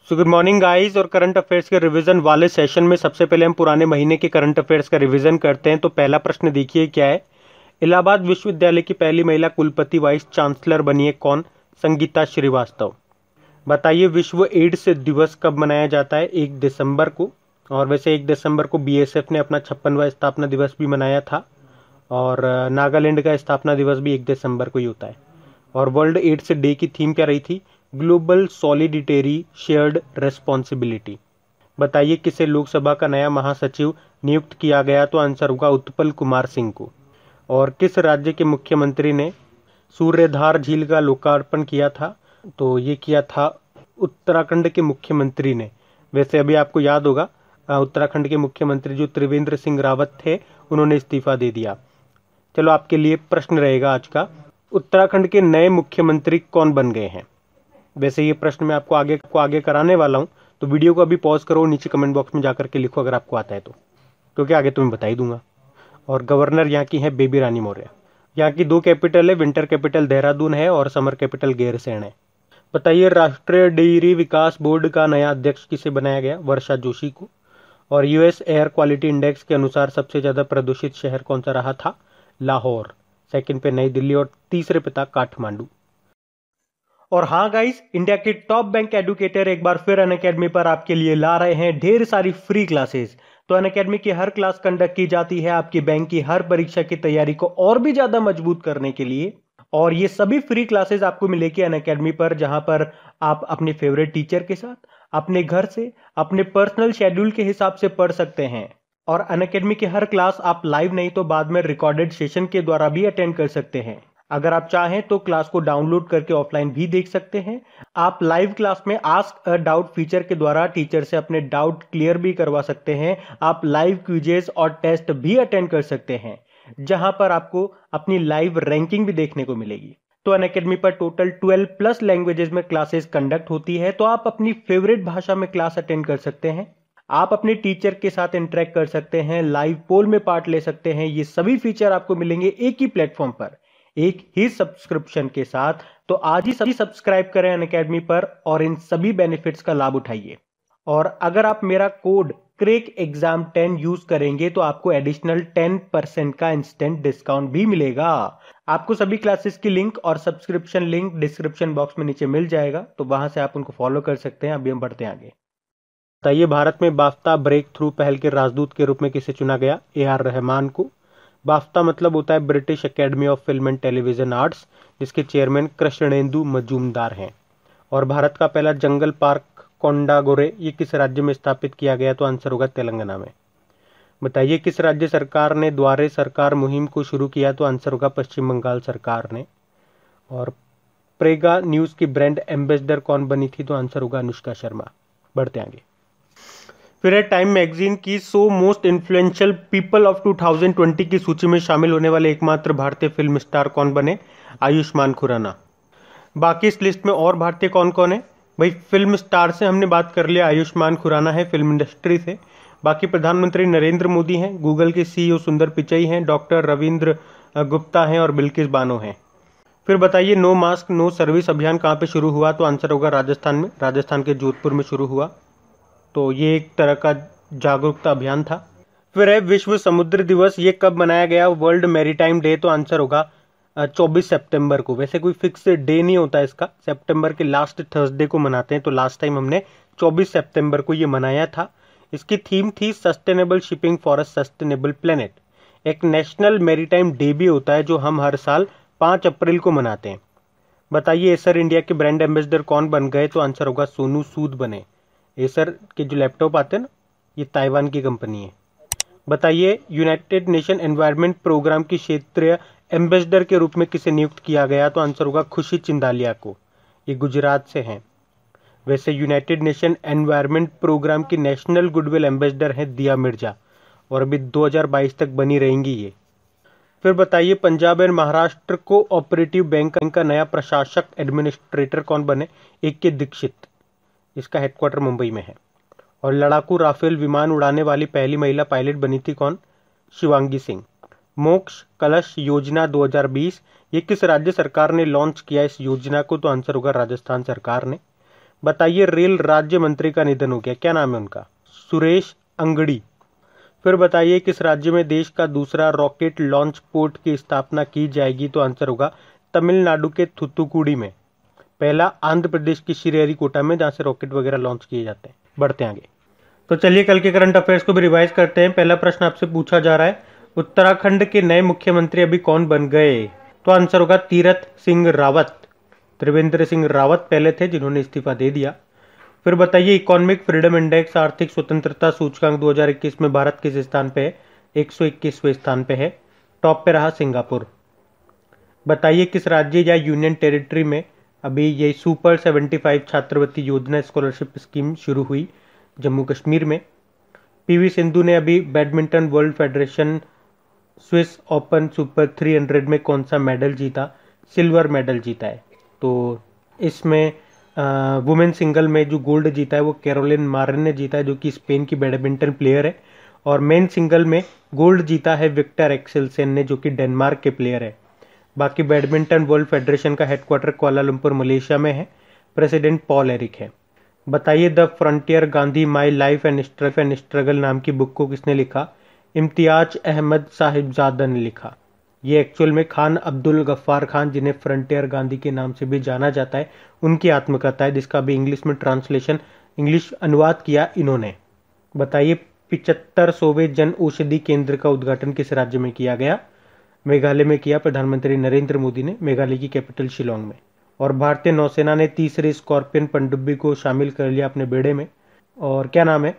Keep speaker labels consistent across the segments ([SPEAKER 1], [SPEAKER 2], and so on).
[SPEAKER 1] So good morning guys. और current affairs के revision वाले सेशन में सबसे पहले हम पुराने महीने के करंट अफेयर्स का रिवीजन करते हैं। तो पहला प्रश्न देखिए क्या है। इलाहाबाद विश्वविद्यालय की पहली महिला कुलपति वाइस चांसलर बनी है कौन? संगीता श्रीवास्तव। बताइए विश्व एड्स दिवस कब मनाया जाता है? 1 दिसंबर को। और वैसे 1 दिसंबर को बीएसएफ ने अपना 56वां स्थापना दिवस भी मनाया था। और नागालैंड का स्थापना दिवस भी 1 दिसंबर को ही होता है। और वर्ल्ड एड्स डे की थीम क्या रही थी? Global solidarity shared responsibility. बताइए किसे लोकसभा का नया महासचिव नियुक्त किया गया? तो आंसर होगा उत्पल कुमार सिंह को। और किस राज्य के मुख्यमंत्री ने सूर्यधार झील का लोकार्पण किया था? तो ये किया था उत्तराखंड के मुख्यमंत्री ने। वैसे अभी आपको याद होगा उत्तराखंड के मुख्यमंत्री जो त्रिवेंद्र सिंह रावत थे उन्होंने इस्तीफा दे दिया। चलो आपके लिए प्रश्न रहेगा आज का, उत्तराखंड के नए मुख्यमंत्री कौन बन गए हैं? वैसे ये प्रश्न मैं आपको आगे कराने वाला हूं, तो वीडियो को अभी पॉज करो, नीचे कमेंट बॉक्स में जाकर के लिखो अगर आपको आता है तो, क्योंकि आगे तुम्हें बता ही दूंगा। और गवर्नर यहाँ की है बेबी रानी मौर्य। यहाँ की 2 कैपिटल है, विंटर कैपिटल देहरादून है और समर कैपिटल गैरसैंण है। बताइए राष्ट्रीय डेयरी विकास बोर्ड का नया अध्यक्ष किसे बनाया गया? वर्षा जोशी को। और यूएस एयर क्वालिटी इंडेक्स के अनुसार सबसे ज्यादा प्रदूषित शहर कौन सा रहा था? लाहौर। सेकंड पे नई दिल्ली और तीसरे पे था काठमांडू। और हाँ गाइस, इंडिया के टॉप बैंक एडुकेटर एक बार फिर अनअकैडमी पर आपके लिए ला रहे हैं ढेर सारी फ्री क्लासेस। तो अनअकैडमी की हर क्लास कंडक्ट की जाती है आपकी बैंक की हर परीक्षा की तैयारी को और भी ज्यादा मजबूत करने के लिए। और ये सभी फ्री क्लासेस आपको मिलेगी अनअकैडमी पर, जहां पर आप अपने फेवरेट टीचर के साथ अपने घर से अपने पर्सनल शेड्यूल के हिसाब से पढ़ सकते हैं। और अनअकैडमी की हर क्लास आप लाइव नहीं तो बाद में रिकॉर्डेड सेशन के द्वारा भी अटेंड कर सकते हैं। अगर आप चाहें तो क्लास को डाउनलोड करके ऑफलाइन भी देख सकते हैं। आप लाइव क्लास में आस्क अ डाउट फीचर के द्वारा टीचर से अपने डाउट क्लियर भी करवा सकते हैं। आप लाइव क्विजेस और टेस्ट भी अटेंड कर सकते हैं, जहां पर आपको अपनी लाइव रैंकिंग भी देखने को मिलेगी। तो अनअकैडमी पर टोटल 12+ लैंग्वेजेस में क्लासेस कंडक्ट होती है, तो आप अपनी फेवरेट भाषा में क्लास अटेंड कर सकते हैं। आप अपने टीचर के साथ इंटरेक्ट कर सकते हैं, लाइव पोल में पार्ट ले सकते हैं। ये सभी फीचर आपको मिलेंगे एक ही प्लेटफॉर्म पर, एक ही सब्सक्रिप्शन के साथ। तो आज ही सभी सब्सक्राइब करें अनअकैडमी पर और इन सभी बेनिफिट्स का लाभ उठाइए। और अगर आप मेरा कोड क्रेक एग्जाम 10 यूज करेंगे तो आपको एडिशनल 10% का इंस्टेंट डिस्काउंट भी मिलेगा। आपको सभी क्लासेस की लिंक और सब्सक्रिप्शन लिंक डिस्क्रिप्शन बॉक्स में नीचे मिल जाएगा, तो वहां से आप उनको फॉलो कर सकते हैं। अभी हम बढ़ते हैं आगे। बताइए भारत में बाफ्ता ब्रेक थ्रू पहल के राजदूत के रूप में किसे चुना गया? AR रहमान को। बाफ्ता मतलब होता है British academy of film and television arts, जिसके चेयरमैन कृष्णेंदु मजूमदार हैं। और भारत का पहला जंगल पार्क कोंडागोरे ये किस राज्य में स्थापित किया गया? तो आंसर होगा तेलंगाना में। बताइए किस राज्य सरकार ने द्वारे सरकार मुहिम को शुरू किया? तो आंसर होगा पश्चिम बंगाल सरकार ने। और प्रेगा न्यूज की ब्रांड एम्बेसडर कौन बनी थी? तो आंसर होगा अनुष्का शर्मा। बढ़ते आगे। फिर है टाइम मैगजीन की 100 मोस्ट इन्फ्लुएंशियल पीपल ऑफ 2020 की सूची में शामिल होने वाले एकमात्र भारतीय फिल्म स्टार कौन बने? आयुष्मान खुराना। बाकी इस लिस्ट में और भारतीय कौन कौन है? भाई फिल्म स्टार से हमने बात कर लिया, आयुष्मान खुराना है फिल्म इंडस्ट्री से। बाकी प्रधानमंत्री नरेंद्र मोदी हैं, गूगल के CEO सुंदर पिचई हैं, डॉक्टर रविंद्र गुप्ता हैं और बिल्किस बानो हैं। फिर बताइए नो मास्क नो सर्विस अभियान कहाँ पे शुरू हुआ? तो आंसर होगा राजस्थान में, राजस्थान के जोधपुर में शुरू हुआ। तो ये एक तरह का जागरूकता अभियान था। फिर है विश्व समुद्र दिवस, ये कब मनाया गया? World maritime day. तो आंसर होगा 24 सितंबर को। वैसे कोई फिक्स डे नहीं होता इसका, सितंबर के लास्ट थर्सडे को मनाते हैं। तो लास्ट टाइम हमने 24 सितंबर को ये मनाया था। इसकी थीम थी sustainable shipping for a sustainable planet. एक नेशनल मैरीटाइम डे भी होता है जो हम हर साल 5 अप्रैल को मनाते हैं। बताइए एसर इंडिया के ब्रांड एम्बेसडर कौन बन गए? तो आंसर होगा सोनू सूद बने। एसर के जो लैपटॉप आते हैं ना, ये ताइवान की कंपनी है। बताइए यूनाइटेड नेशन एनवायरनमेंट प्रोग्राम की क्षेत्रीय एम्बेसडर के रूप में किसे नियुक्त किया गया? तो आंसर होगा खुशी चिंदालिया को। ये गुजरात से हैं। वैसे यूनाइटेड नेशन एनवायरनमेंट प्रोग्राम की नेशनल गुडविल एम्बेसडर हैं दिया मिर्जा, और अभी 2022 तक बनी रहेंगी ये। फिर बताइए Punjab and Maharashtra cooperative bank का नया प्रशासक एडमिनिस्ट्रेटर कौन बने? AK दीक्षित। इसका हेडक्वार्टर मुंबई में है। और लड़ाकू राफेल विमान उड़ाने वाली पहली महिला पायलट बनी थी कौन? शिवांगी सिंह। मोक्ष कलश योजना 2020 ये किस राज्य सरकार ने लॉन्च किया इस योजना को? तो आंसर होगा राजस्थान सरकार ने। बताइए रेल राज्य मंत्री का निधन हो गया, क्या नाम है उनका? सुरेश अंगड़ी। फिर बताइए किस राज्य में देश का दूसरा रॉकेट लॉन्च पोर्ट की स्थापना की जाएगी? तो आंसर होगा तमिलनाडु के थुथुकुडी में। पहला आंध्र प्रदेश की श्रीहरिकोटा में, जहां से रॉकेट वगैरह लॉन्च किए जाते हैं। बढ़ते हैं आगे। तो चलिए कल के करंट अफेयर्स को भी रिवाइज करते हैं। पहला प्रश्न आपसे पूछा जा रहा है, उत्तराखंड के नए मुख्यमंत्री अभी कौन बन गए? तो आंसर होगा तीरथ सिंह रावत। त्रिवेंद्र सिंह रावत पहले थे जिन्होंने इस्तीफा दे दिया। फिर बताइए इकोनॉमिक फ्रीडम इंडेक्स आर्थिक स्वतंत्रता सूचकांक 2021 में भारत किस स्थान पे है? 121वें स्थान पे है। टॉप पे रहा सिंगापुर। बताइए किस राज्य या यूनियन टेरिटरी में अभी ये सुपर 75 छात्रवृत्ति योजना स्कॉलरशिप स्कीम शुरू हुई? जम्मू कश्मीर में। पीवी सिंधु ने अभी badminton world federation Swiss open super 300 में कौन सा मेडल जीता? सिल्वर मेडल जीता है। तो इसमें वुमेन सिंगल में जो गोल्ड जीता है वो कैरोलिन मारिन ने जीता है, जो कि स्पेन की बैडमिंटन प्लेयर है। और मेन सिंगल में गोल्ड जीता है विक्टर एक्सेलसेन ने, जो कि डेनमार्क के प्लेयर है। बाकी बैडमिंटन वर्ल्ड फेडरेशन का हेडक्वार्टर कुआलालंपुर मलेशिया में है। प्रेसिडेंट पॉल एरिक है। बताइए the frontier Gandhi my life and struggle नाम की बुक को किसने लिखा? इम्तियाज अहमद साहिबजादा ने लिखा। ये एक्चुअल में खान अब्दुल गफ्फार खान, जिन्हें फ्रंटियर गांधी के नाम से भी जाना जाता है, उनकी आत्मकथा है, जिसका भी इंग्लिश में ट्रांसलेशन, इंग्लिश अनुवाद किया इन्होंने। बताइए 75वें जन औषधि केंद्र का उद्घाटन किस राज्य में किया गया? मेघालय में किया, प्रधानमंत्री नरेंद्र मोदी ने, मेघालय की कैपिटल शिलोंग में। और भारतीय नौसेना ने तीसरे स्कॉर्पियन पनडुब्बी को शामिल कर लिया अपने बेड़े में। और क्या नाम है?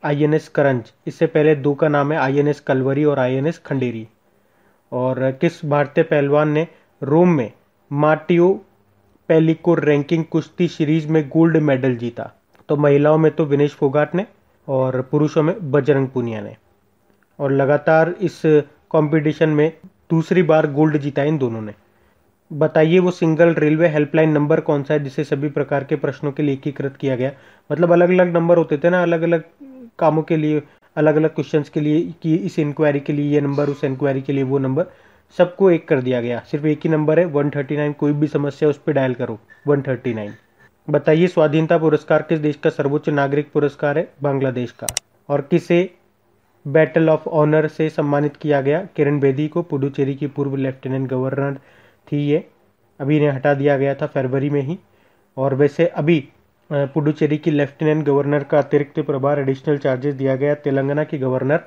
[SPEAKER 1] आईएनएस करंज। इससे पहले दो का नाम है आईएनएस कलवरी और आईएनएस खंडेरी। और किस भारतीय पहलवान ने रोम में मार्टियो पेलिको रैंकिंग कुश्ती सीरीज में गोल्ड मेडल जीता? तो महिलाओं में तो विनेश फोगाट ने और पुरुषों में बजरंग पुनिया ने। और लगातार इस कंपटीशन में दूसरी बार गोल्ड जीता इन दोनों ने। बताइए वो सिंगल रेलवे हेल्पलाइन नंबर कौन सा है जिसे सभी प्रकार के प्रश्नों के लिए एकीकृत किया गया? मतलब अलग अलग नंबर होते थे ना, अलग अलग कामों के लिए, अलग अलग क्वेश्चंस के लिए, कि इस इंक्वायरी के लिए ये नंबर, उस इंक्वायरी के लिए वो नंबर, सबको एक कर दिया गया। सिर्फ एक ही नंबर है 139, कोई भी समस्या उस पर डायल करो 139। बताइए स्वाधीनता पुरस्कार किस देश का सर्वोच्च नागरिक पुरस्कार है? बांग्लादेश का। और किसे बैटल ऑफ ऑनर से सम्मानित किया गया? किरण बेदी को, पुडुचेरी की पूर्व लेफ्टिनेंट गवर्नर थी ये, अभी इन्हें हटा दिया गया था फरवरी में ही। और वैसे अभी पुडुचेरी की लेफ्टिनेंट गवर्नर का अतिरिक्त प्रभार, एडिशनल चार्जेस दिया गया तेलंगाना की गवर्नर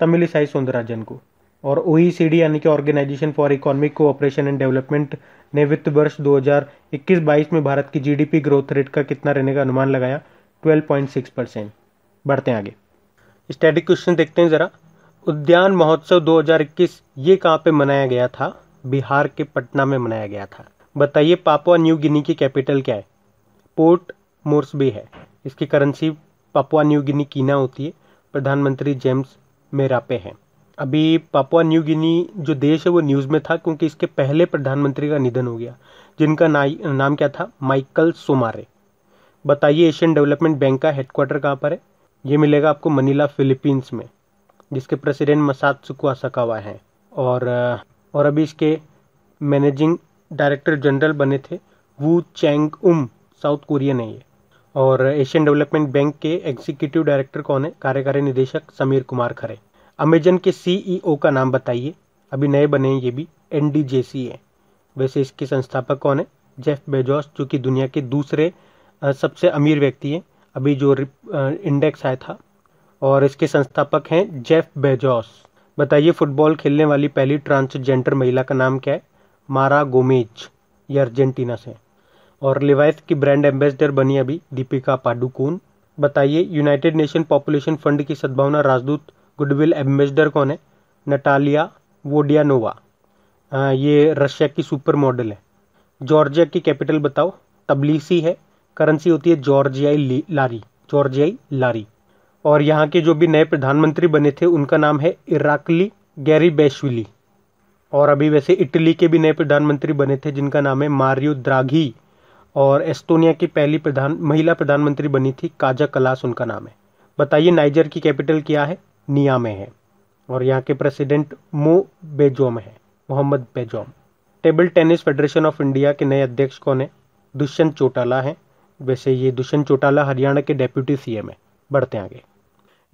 [SPEAKER 1] तमिलिसाई सौंदरराजन को। और ओईसीडी यानी कि organisation for economic cooperation and development ने वित्त वर्ष 2021-22 में भारत की जीडीपी ग्रोथ रेट का कितना रहने का अनुमान लगाया? 12.6%। बढ़ते हैं आगे। स्टैटिक क्वेश्चन देखते हैं जरा। उद्यान महोत्सव 2021 ये कहाँ पे मनाया गया था? बिहार के पटना में मनाया गया था। बताइए पापुआ न्यू गिनी की कैपिटल क्या है? पोर्ट मोर्सबी है। इसकी करेंसी पापुआ न्यू गिनी कीना होती है। प्रधानमंत्री जेम्स मेरापे हैं। अभी पापुआ न्यू गिनी जो देश है वो न्यूज़ में था क्योंकि इसके पहले प्रधानमंत्री का निधन हो गया, जिनका नाम क्या था? माइकल सोमारे। बताइए एशियन डेवलपमेंट बैंक का हेडक्वार्टर कहाँ पर है? ये मिलेगा आपको मनीला फिलीपींस में, जिसके प्रेसिडेंट मसात्सुको असाकावा हैं। और अभी इसके मैनेजिंग डायरेक्टर जनरल बने थे वू चैंग, साउथ कोरियन है ये। और एशियन डेवलपमेंट बैंक के एग्जीक्यूटिव डायरेक्टर कौन है? कार्यकारी निदेशक समीर कुमार खरे। अमेजन के सीईओ का नाम बताइए, अभी नए बने हैं ये भी, एनडी जेसी है। वैसे इसके संस्थापक कौन है? जेफ बेजोस, जो कि दुनिया के दूसरे सबसे अमीर व्यक्ति हैं, अभी जो इंडेक्स आया था। और इसके संस्थापक हैं जेफ बेजोस। बताइए फुटबॉल खेलने वाली पहली ट्रांसजेंडर महिला का नाम क्या है? मारा गोमेज, ये अर्जेंटीना से। और लिवाइस की ब्रांड एम्बेसडर बनी अभी दीपिका पाडुकोन। बताइए यूनाइटेड नेशन पॉपुलेशन फंड की सद्भावना राजदूत गुडविल एम्बेसडर कौन है? नटालिया वोडियानोवा, ये रशिया की सुपर मॉडल है। जॉर्जिया की कैपिटल बताओ? तबलीसी है। करेंसी होती है जॉर्जियाई लारी। और यहाँ के जो भी नए प्रधानमंत्री बने थे उनका नाम है इराकली गैरिबेशविली। और अभी वैसे इटली के भी नए प्रधानमंत्री बने थे जिनका नाम है मारियो द्राघी। और एस्टोनिया की पहली महिला प्रधानमंत्री बनी थी काजा कलास, उनका नाम है। बताइए नाइजर की कैपिटल क्या है? नियामे है। और यहाँ के president Mohamed Bazoum. Table tennis federation of India के नए अध्यक्ष कौन है? दुष्यंत चौटाला हैं। वैसे ये दुष्यंत चौटाला हरियाणा के डेप्यूटी सीएम है। बढ़ते हैं आगे,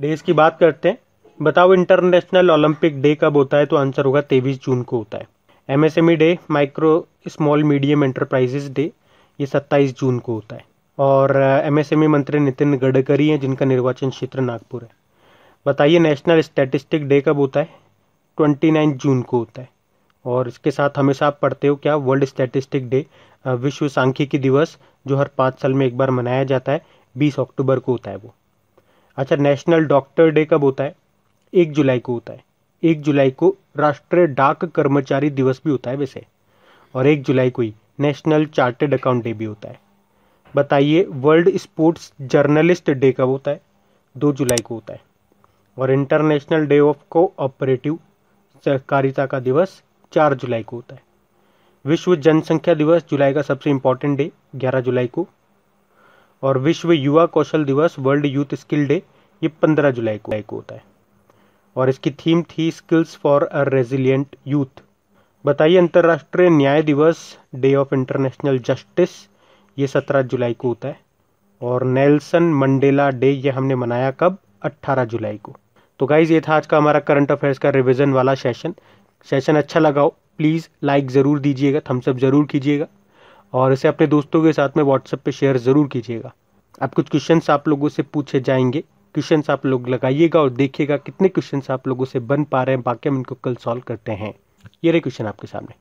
[SPEAKER 1] डेज की बात करते हैं। बताओ इंटरनेशनल ओलंपिक डे कब होता है? तो आंसर होगा 23 जून को होता है। MSME day, micro small medium enterprises day, ये 27 जून को होता है। और एमएसएमई मंत्री नितिन गडकरी हैं, जिनका निर्वाचन क्षेत्र नागपुर है। बताइए नेशनल स्टैटिस्टिक डे कब होता है? 29 जून को होता है। और इसके साथ हमेशा आप पढ़ते हो क्या? वर्ल्ड स्टैटिस्टिक डे, विश्व सांख्यिकी दिवस, जो हर 5 साल में एक बार मनाया जाता है, 20 अक्टूबर को होता है वो। अच्छा, नेशनल डॉक्टर डे कब होता है? 1 जुलाई को होता है। 1 जुलाई को राष्ट्रीय डाक कर्मचारी दिवस भी होता है वैसे, और 1 जुलाई को ही नेशनल चार्टर्ड अकाउंट डे भी होता है। बताइए वर्ल्ड स्पोर्ट्स जर्नलिस्ट डे कब होता है? 2 जुलाई को होता है। और इंटरनेशनल डे ऑफ कोऑपरेटिव सहकारिता का दिवस 4 जुलाई को होता है। विश्व जनसंख्या दिवस, जुलाई का सबसे इंपॉर्टेंट डे, 11 जुलाई को। और विश्व युवा कौशल दिवस, वर्ल्ड यूथ स्किल डे, ये 15 जुलाई को होता है। और इसकी थीम थी skills for a resilient youth. बताइए अंतर्राष्ट्रीय न्याय दिवस, डे ऑफ इंटरनेशनल जस्टिस, ये 17 जुलाई को होता है। और नेल्सन मंडेला डे, ये हमने मनाया कब? 18 जुलाई को। तो गाइज ये था आज का हमारा करंट अफेयर्स का रिवीजन वाला सेशन अच्छा लगा हो प्लीज़ लाइक ज़रूर दीजिएगा, थम्स अप ज़रूर कीजिएगा, और इसे अपने दोस्तों के साथ में व्हाट्सएप पे शेयर ज़रूर कीजिएगा। अब कुछ क्वेश्चंस आप लोगों से पूछे जाएंगे, क्वेश्चंस आप लोग लगाइएगा और देखिएगा कितने क्वेश्चंस आप लोगों से बन पा रहे हैं, बाकी हम इनको कल सॉल्व करते हैं। ये रहे क्वेश्चन आपके सामने।